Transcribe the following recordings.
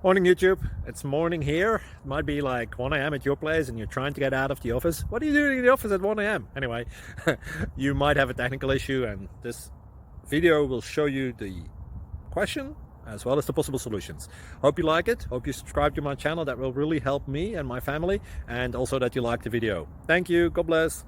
Morning YouTube, it's morning here. It might be like 1 a.m. at your place and you're trying to get out of the office. What are you doing in the office at 1 a.m.? Anyway, you might have a technical issue and this video will show you the question as well as the possible solutions. Hope you like it, hope you subscribe to my channel. That will really help me and my family, and also that you like the video. Thank you, God bless.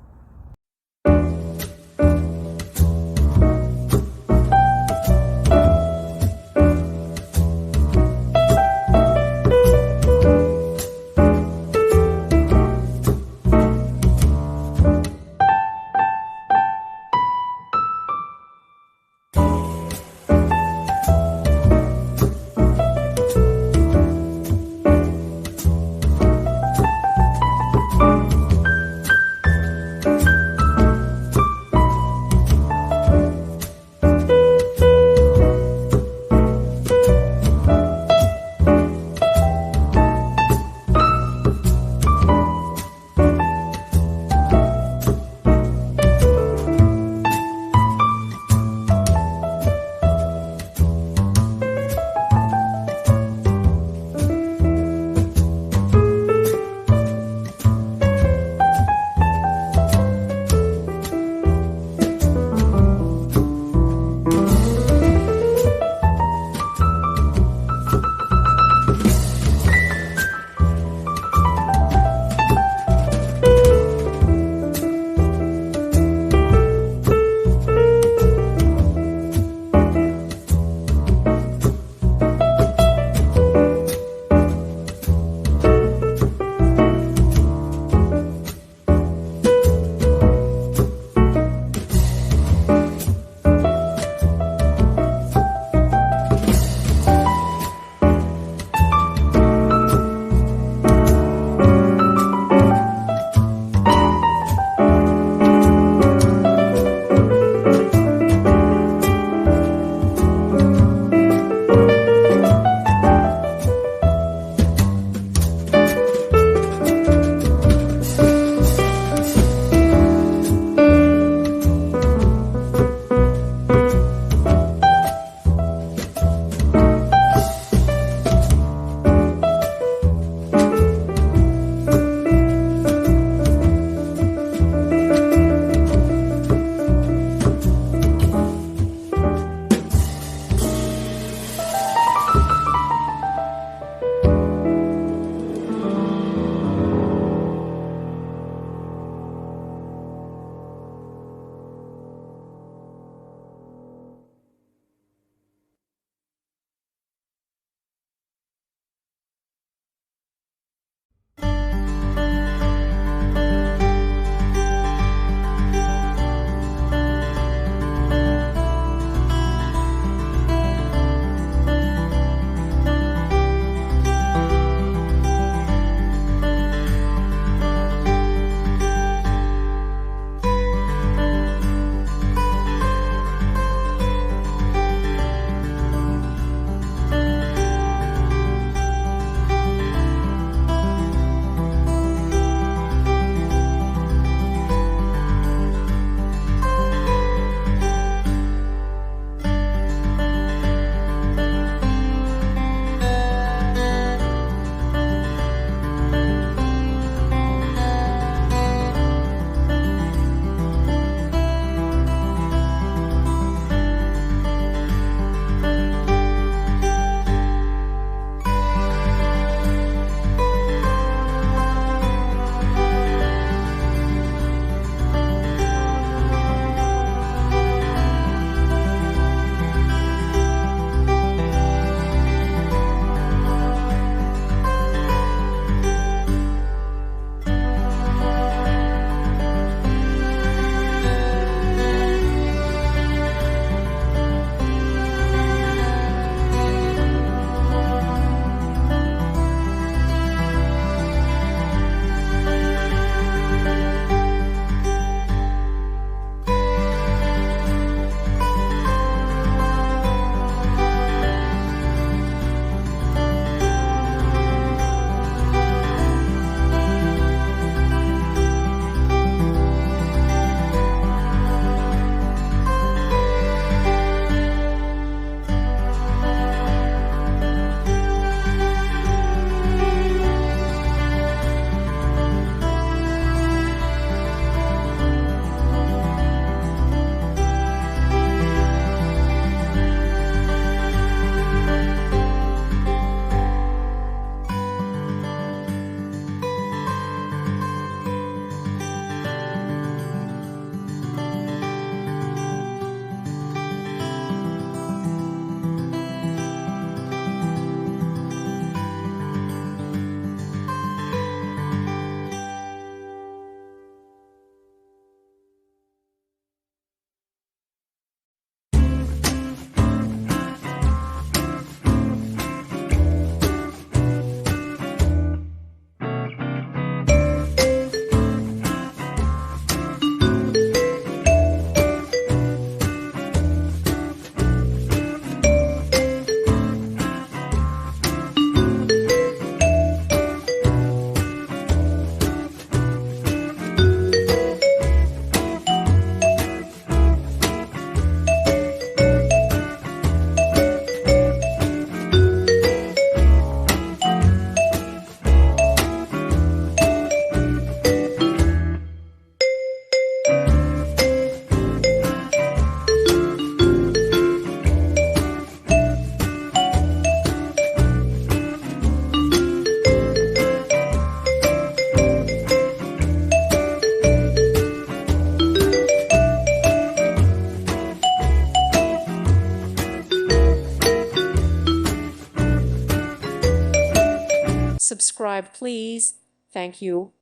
subscribe, please. Thank you.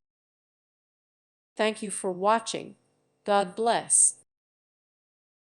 Thank you for watching. God bless.